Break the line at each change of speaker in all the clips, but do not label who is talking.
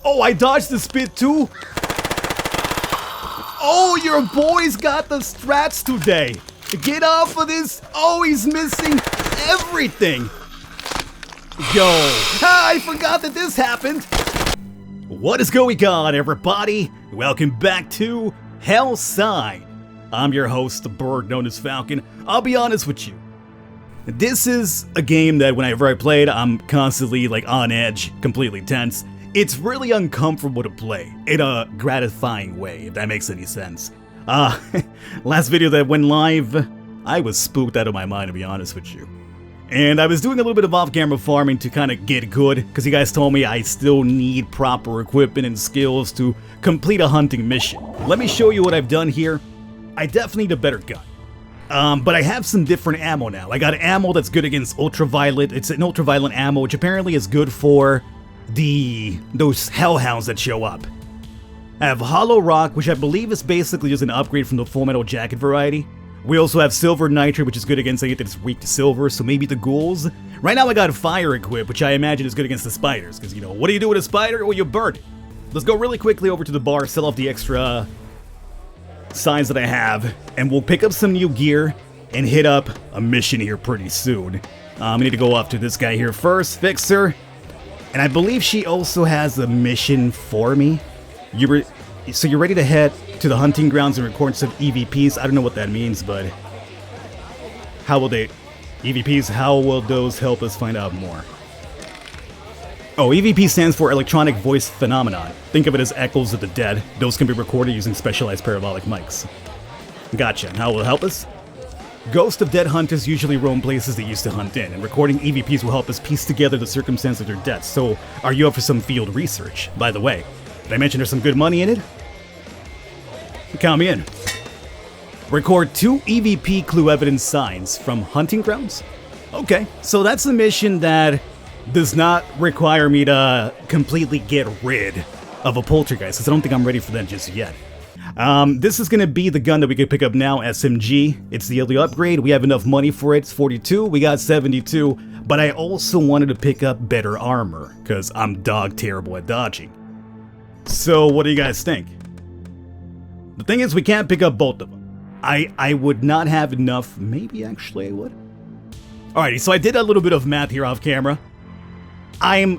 Oh, I dodged the spit too. Oh, your boy's got the strats today. Get off of this. Oh, he's missing everything. Yo, I forgot that this happened. What is going on, everybody? Welcome back to HellSign. I'm your host, the bird known as Falcon. I'll be honest with you. This is a game that whenever I play it, I'm constantly on edge, completely tense. It's really uncomfortable to play in a gratifying way, if that makes any sense. Last video that went live, I was spooked out of my mind, to be honest with you. And I was doing a little bit of off-camera farming to kind of get good, because you guys told me I still need proper equipment and skills to complete a hunting mission. Let me show you what I've done here. I definitely need a better gun. But I have some different ammo now. I got ammo that's good against ultraviolet. It's an ultraviolet ammo, which apparently is good for those hellhounds that show up. I have hollow rock, which I believe is basically just an upgrade from the full metal jacket variety. We also have silver nitrate, which is good against anything that's weak to silver, so maybe the ghouls. Right now I got fire equip, which I imagine is good against the spiders, because what do you do with a spider? Well, you burn it. Let's go really quickly over to the bar, sell off the extra signs that I have, and we'll pick up some new gear and hit up a mission here pretty soon. I need to go up to this guy here first, Fixer, and I believe she also has a mission for me. So you're ready to head to the hunting grounds and record some EVPs. I don't know what that means, but how will EVPs, how will those help us find out more? Oh, EVP stands for Electronic Voice Phenomenon. Think of it as echoes of the dead. Those can be recorded using specialized parabolic mics. Gotcha. And how will it help us? Ghosts of dead hunters usually roam places they used to hunt in, and recording EVPs will help us piece together the circumstance of their deaths. So, are you up for some field research? By the way, did I mention there's some good money in it? Count me in. Record 2 EVP clue evidence signs from hunting grounds? Okay, so that's a mission that does not require me to completely get rid of a poltergeist, because I don't think I'm ready for that just yet. This is going to be the gun that we could pick up now, SMG. It's the early upgrade. We have enough money for it. It's 42. We got 72. But I also wanted to pick up better armor, because I'm dog terrible at dodging. So what do you guys think? The thing is, we can't pick up both of them. I would not have enough. Maybe actually I would. Alrighty, so I did a little bit of math here off camera. I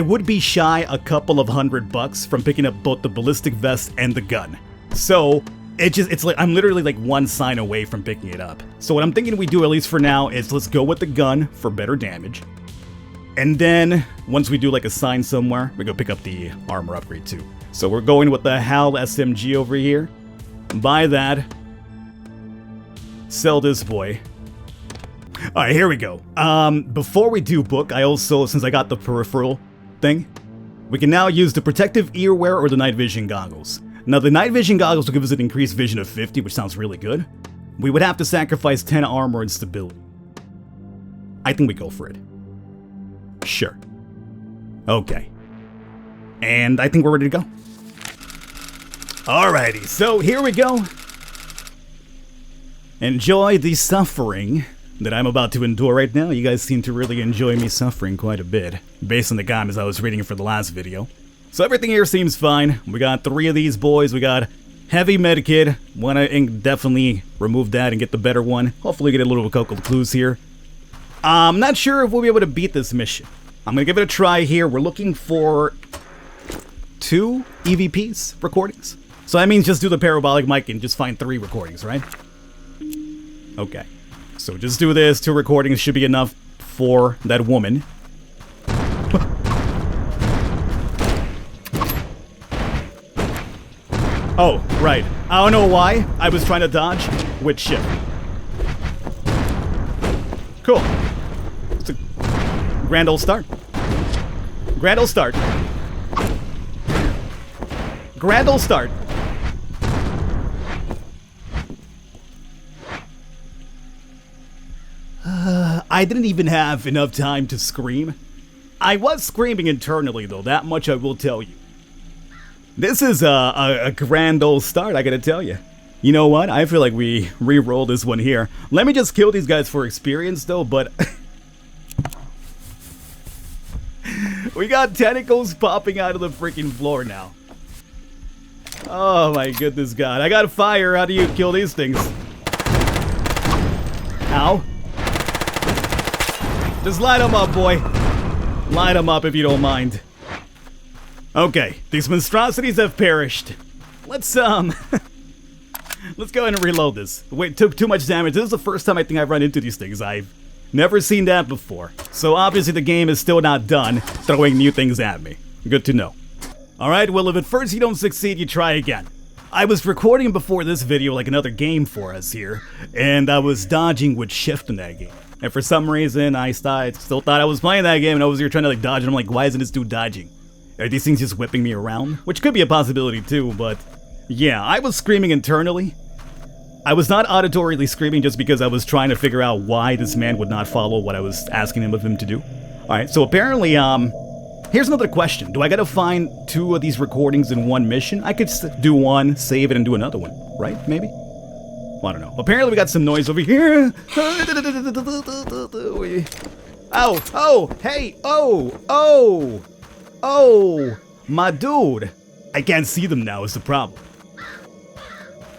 would be shy a couple of $100 from picking up both the ballistic vest and the gun. So it's like I'm literally like one sign away from picking it up. So what I'm thinking we do, at least for now, is let's go with the gun for better damage. And then once we do like a sign somewhere, we go pick up the armor upgrade too. So we're going with the HAL SMG over here. Buy that. Sell this boy. Alright, here we go. Before we do book, I also, since I got the peripheral thing, we can now use the protective earwear or the night vision goggles. Now the night vision goggles will give us an increased vision of 50, which sounds really good. We would have to sacrifice 10 armor and stability. I think we go for it. Sure. Okay. And I think we're ready to go. Alrighty, so here we go. Enjoy the suffering that I'm about to endure right now. You guys seem to really enjoy me suffering quite a bit, based on the comments I was reading for the last video. So everything here seems fine. We got 3 of these boys. We got heavy medikit. Want to definitely remove that and get the better one. Hopefully get a little couple of clues here. I'm not sure if we'll be able to beat this mission. I'm going to give it a try here. We're looking for 2 EVPs recordings. So that means just do the parabolic mic and just find 3 recordings, right? Okay. So just do this. 2 recordings should be enough for that woman. Oh, right. I don't know why I was trying to dodge with shift. Cool. It's a grand old start. Grand old start. Grand old start. I didn't even have enough time to scream. I was screaming internally, though, that much I will tell you. This is a grand old start, I gotta tell you. You know what? I feel like we re-roll this one here. Let me just kill these guys for experience, though, but We got tentacles popping out of the freaking floor now. Oh my goodness God. I got fire. How do you kill these things? Ow. Just light them up, boy. Light them up if you don't mind. Okay, these monstrosities have perished. Let's let's go ahead and reload this. Wait, took too much damage. This is the first time I think I've run into these things. I've never seen that before. So obviously the game is still not done throwing new things at me. Good to know. Alright, well if at first you don't succeed, you try again. I was recording before this video like another game for us here, and I was dodging with shift in that game. And for some reason, I still thought I was playing that game, and I was here trying to like dodge, and I'm like, why isn't this dude dodging? Are these things just whipping me around? Which could be a possibility too, but yeah, I was screaming internally. I was not auditorily screaming just because I was trying to figure out why this man would not follow what I was asking him of him to do. Alright, so apparently, here's another question. Do I gotta find 2 of these recordings in one mission? I could do one, save it, and do another one, right? Maybe? Well, I don't know. Apparently we got some noise over here. Oh, oh, hey, oh, my dude. I can't see them now is the problem.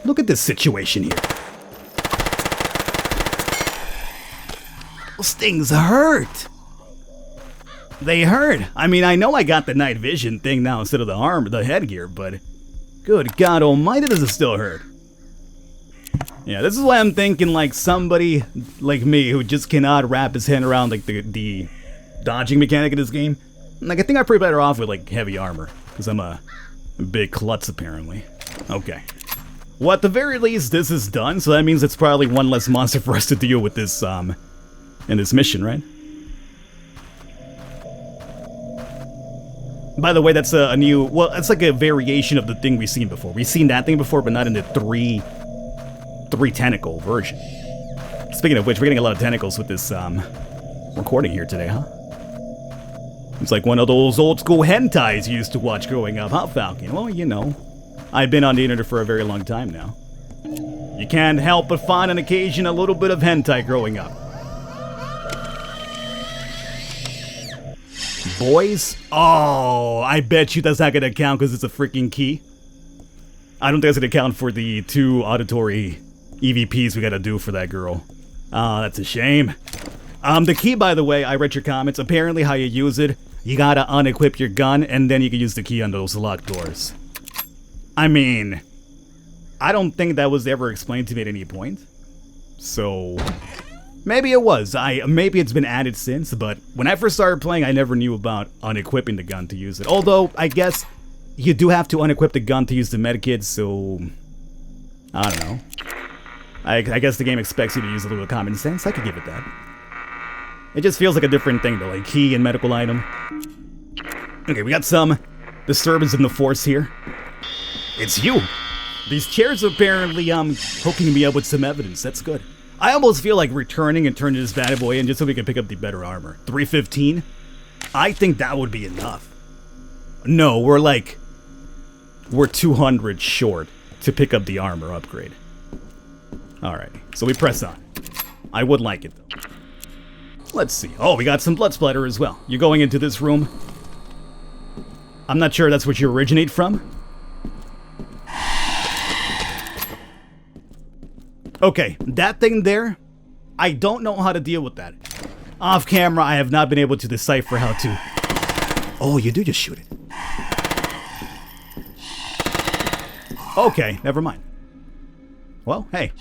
Look at this situation here. Those things hurt. They hurt. I mean, I know I got the night vision thing now instead of the headgear, but good God almighty, does it still hurt? Yeah, this is why I'm thinking like somebody like me who just cannot wrap his head around like the dodging mechanic in this game. Like I think I'm pretty better off with like heavy armor because I'm a big klutz apparently. Okay. Well, at the very least, this is done, so that means it's probably one less monster for us to deal with this in this mission, right? By the way, that's a new, well, it's like a variation of the thing we've seen before. We've seen that thing before, but not in the three tentacle version. Speaking of which, we're getting a lot of tentacles with this recording here today, huh? It's like one of those old school hentais you used to watch growing up, huh, Falcon? Well, you know, I've been on the internet for a very long time now. You can't help but find on occasion a little bit of hentai growing up. Boys? Oh, I bet you that's not gonna count because it's a freaking key. I don't think that's gonna count for the 2 auditory EVPs we gotta do for that girl. Oh, that's a shame. The key, by the way, I read your comments. Apparently how you use it, you gotta unequip your gun and then you can use the key on those locked doors. I mean, I don't think that was ever explained to me at any point. So, maybe it was. Maybe it's been added since, but when I first started playing, I never knew about unequipping the gun to use it. Although, I guess you do have to unequip the gun to use the medkit, so I don't know. I guess the game expects you to use a little common sense. I could give it that. It just feels like a different thing though, like key and medical item. Okay, we got some disturbance in the force here. It's you! These chairs are apparently, hooking me up with some evidence. That's good. I almost feel like returning and turning this bad boy in just so we can pick up the better armor. 315? I think that would be enough. No, we're 200 short to pick up the armor upgrade. Alright, so we press on. I would like it though. Let's see. Oh, we got some blood splatter as well. You're going into this room. I'm not sure that's what you originate from. Okay, that thing there, I don't know how to deal with that. Off camera, I have not been able to decipher how to... Oh, you do just shoot it. Okay, never mind. Well, hey,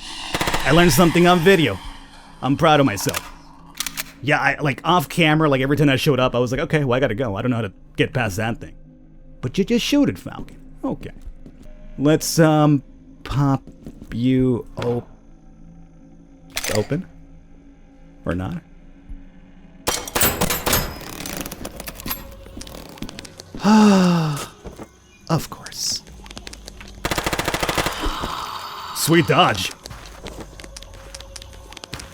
I learned something on video. I'm proud of myself. Yeah, I like off camera, like every time I showed up, I was like, okay, well, I gotta go. I don't know how to get past that thing. But you just shoot it, Falcon. Okay. Let's, pop you open. Or not. Of course. Sweet dodge.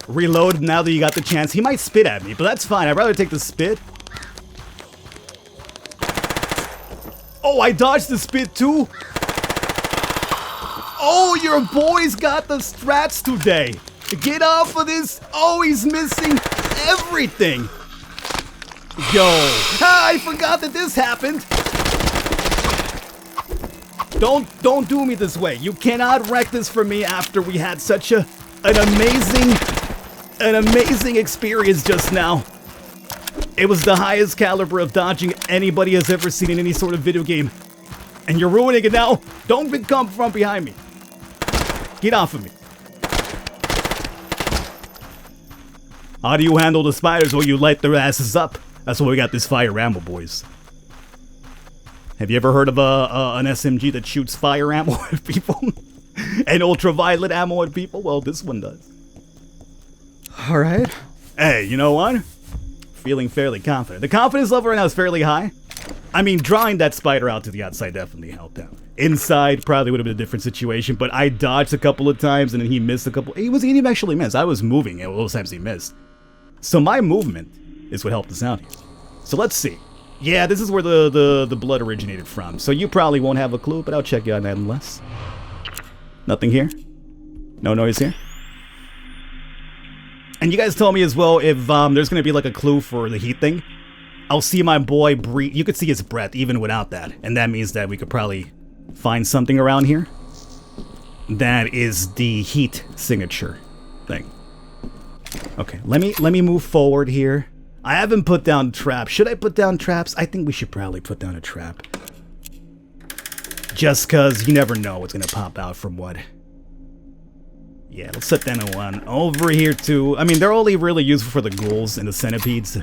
Reload now that you got the chance. He might spit at me, but that's fine. I'd rather take the spit. Oh, I dodged the spit too. Oh, your boy's got the strats today. Get off of this. Oh, he's missing everything. Yo, I forgot that this happened. Don't do me this way. You cannot wreck this for me after we had such an amazing experience just now. It was the highest caliber of dodging anybody has ever seen in any sort of video game. And you're ruining it now. Don't come from behind me. Get off of me. How do you handle the spiders while you light their asses up? That's why we got this fire ammo, boys. Have you ever heard of an SMG that shoots fire ammo at people? And ultraviolet ammo at people? Well, this one does.
Alright.
Hey, you know what? Feeling fairly confident. The confidence level right now is fairly high. I mean, drawing that spider out to the outside definitely helped out. Inside probably would have been a different situation, but I dodged a couple of times and then he missed a couple. He didn't actually miss. I was moving and those times he missed. So my movement is what helped us out here. So let's see. Yeah, this is where the blood originated from. So you probably won't have a clue, but I'll check you out nonetheless. Nothing here. No noise here. And you guys told me as well if there's going to be like a clue for the heat thing. I'll see my boy breathe. You could see his breath even without that. And that means that we could probably find something around here. That is the heat signature thing. Okay, let me move forward here. I haven't put down traps. Should I put down traps? I think we should probably put down a trap. Just because you never know what's going to pop out from what. Yeah, let's set down a one. Over here too. I mean, they're only really useful for the ghouls and the centipedes.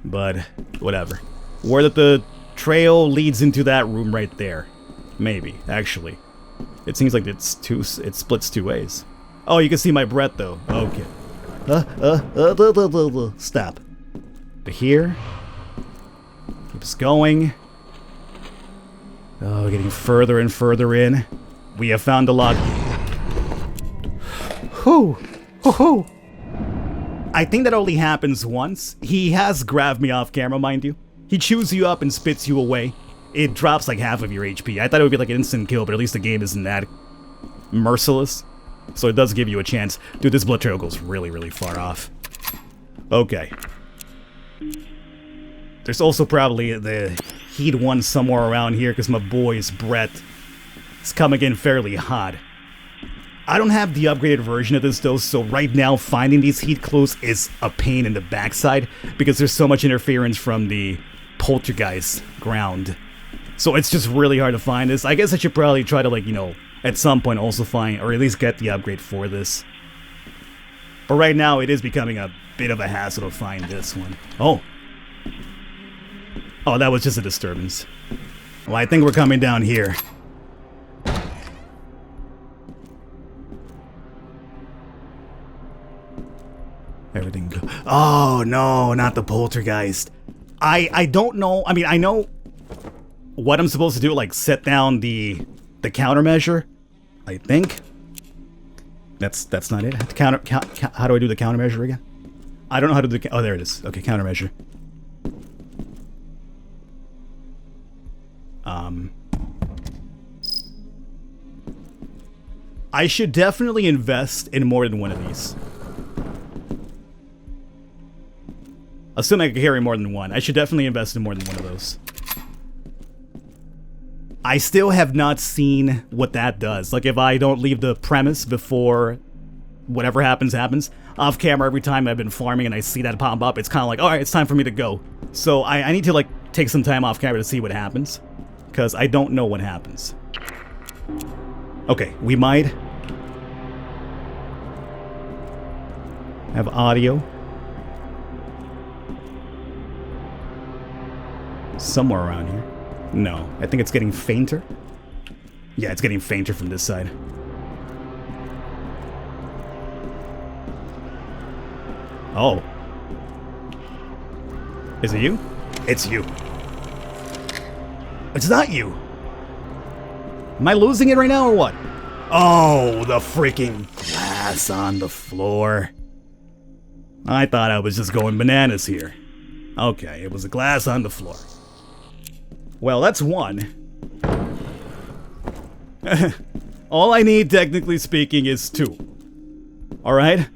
But, whatever. Where that the trail leads into that room right there. Maybe, actually. It seems like it splits two ways. Oh, you can see my breath though. Okay. Stop. But here. Keeps going. Oh, getting further and further in. We have found a lot. Whew. Whew. I think that only happens once. He has grabbed me off camera, mind you. He chews you up and spits you away. It drops like half of your HP. I thought it would be like an instant kill, but at least the game isn't that merciless. So it does give you a chance. Dude, this blood trail goes really, really far off. Okay. There's also probably the heat one somewhere around here because my boy's breath is coming in fairly hot. I don't have the upgraded version of this though, so right now finding these heat clues is a pain in the backside because there's so much interference from the poltergeist ground. So it's just really hard to find this. I guess I should probably try to, like, you know, at some point also find, or at least get the upgrade for this. But right now it is becoming a bit of a hassle to find this one. Oh, that was just a disturbance. Well, I think we're coming down here. Everything go. Oh no, not the poltergeist. I don't know. I mean, I know what I'm supposed to do, like set down the countermeasure. I think that's not it. How do I do the countermeasure again? I don't know how to do the. Oh, there it is. Okay, countermeasure. I should definitely invest in more than one of these. Assuming I can carry more than one. I should definitely invest in more than one of those. I still have not seen what that does. Like, if I don't leave the premise before whatever happens, off camera every time I've been farming and I see that pop up, it's kind of like, alright, it's time for me to go. So I need to, like, take some time off camera to see what happens. Because I don't know what happens. Okay, we might have audio somewhere around here. No, I think it's getting fainter. Yeah, it's getting fainter from this side. Oh. Is it you? It's you. It's not you. Am I losing it right now or what? Oh, the freaking glass on the floor. I thought I was just going bananas here. Okay, it was a glass on the floor. Well, that's one. All I need, technically speaking, is two. Alright?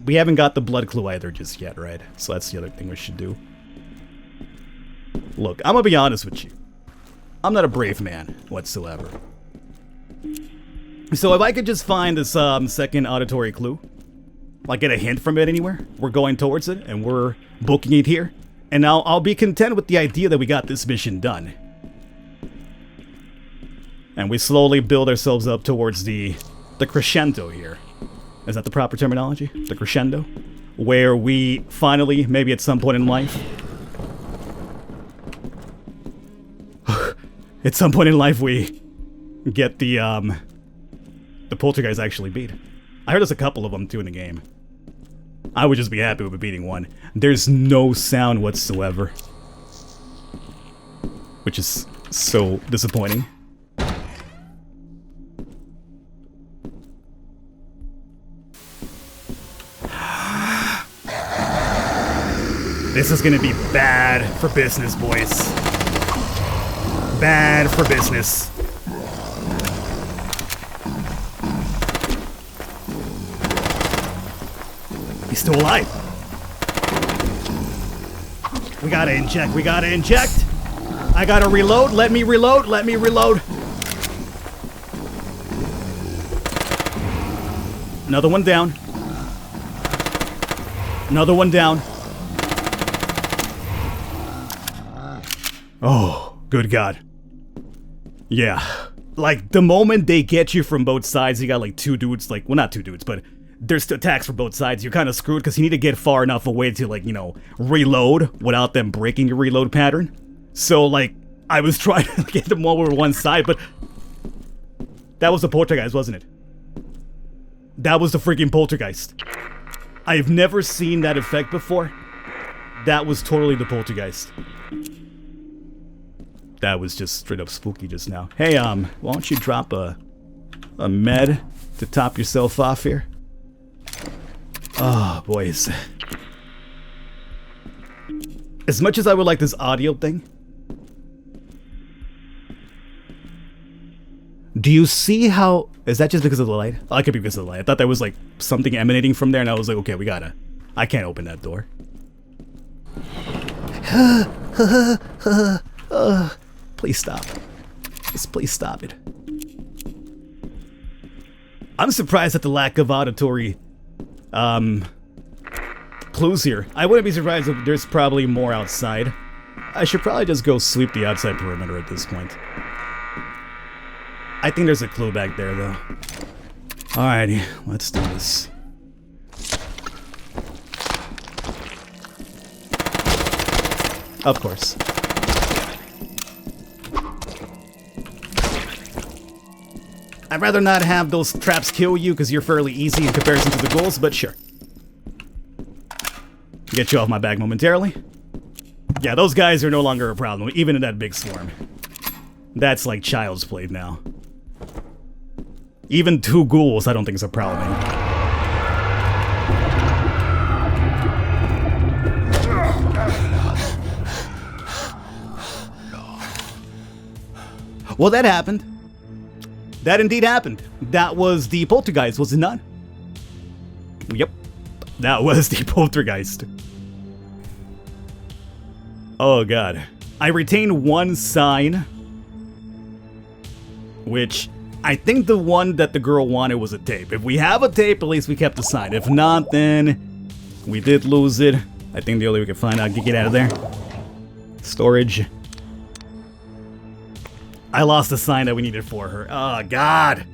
We haven't got the blood clue either just yet, right? So that's the other thing we should do. Look, I'm gonna be honest with you. I'm not a brave man whatsoever. So if I could just find this second auditory clue, like get a hint from it anywhere, we're going towards it and we're booking it here, and I'll be content with the idea that we got this mission done. And we slowly build ourselves up towards the crescendo here. Is that the proper terminology? The crescendo? Where we finally, maybe at some point in life, at some point in life we get the poltergeist actually beat. I heard there's a couple of them too in the game. I would just be happy with beating one. There's no sound whatsoever, which is so disappointing. This is gonna be bad for business, boys. Bad for business. He's still alive. We gotta inject, we gotta inject. I gotta reload, let me reload, let me reload. Another one down. Another one down. Oh, good God. Yeah. Like, the moment they get you from both sides, you got like two dudes, like, well, not two dudes, but there's attacks from both sides. You're kind of screwed because you need to get far enough away to, like, you know, reload without them breaking your reload pattern. So, like, I was trying to get them all over one side, but that was the poltergeist, wasn't it? That was the freaking poltergeist. I've never seen that effect before. That was totally the poltergeist. That was just straight up spooky just now. Hey, why don't you drop a med to top yourself off here? Oh, boys. As much as I would like this audio thing, do you see how... Is that just because of the light? Oh, it could be because of the light. I thought there was like something emanating from there and I was like, okay, we gotta... I can't open that door. Please stop. Just please stop it. I'm surprised at the lack of auditory clues here. I wouldn't be surprised if there's probably more outside. I should probably just go sweep the outside perimeter at this point. I think there's a clue back there though. Alrighty, let's do this. Of course. I'd rather not have those traps kill you because you're fairly easy in comparison to the ghouls, but sure. Get you off my back momentarily. Yeah, those guys are no longer a problem, even in that big swarm. That's like child's play now. Even two ghouls I don't think is a problem anymore. Well, that happened. That indeed happened. That was the poltergeist, was it not? Yep. That was the poltergeist. Oh, God. I retained one sign. Which, I think the one that the girl wanted was a tape. If we have a tape, at least we kept the sign. If not, then we did lose it. I think the only way we can find out to get out of there. Storage. I lost the sign that we needed for her. Oh, God.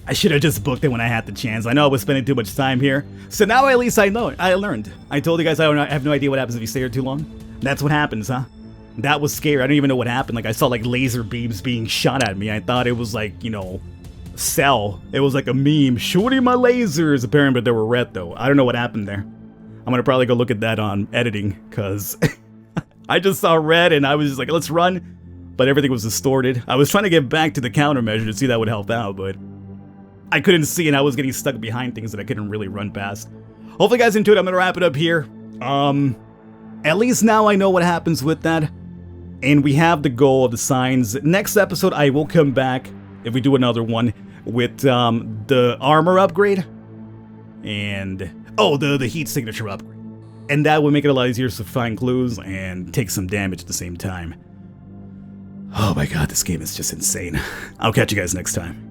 I should have just booked it when I had the chance. I know I was spending too much time here. So now at least I know. I learned. I told you guys I have no idea what happens if you stay here too long. That's what happens, huh? That was scary. I don't even know what happened. Like, I saw, like, laser beams being shot at me. I thought it was, like, you know, Cell. It was like a meme. Shooting my lasers. Apparently, they were red, though. I don't know what happened there. I'm gonna probably go look at that on editing, because I just saw red, and I was just like, let's run. But everything was distorted. I was trying to get back to the countermeasure to see that would help out, but I couldn't see, and I was getting stuck behind things that I couldn't really run past. Hopefully you guys enjoyed it. I'm gonna wrap it up here. At least now I know what happens with that. And we have the goal of the signs. Next episode, I will come back, if we do another one, with the armor upgrade. And Oh, the heat signature upgrade. And that would make it a lot easier to find clues and take some damage at the same time. Oh my god, this game is just insane. I'll catch you guys next time.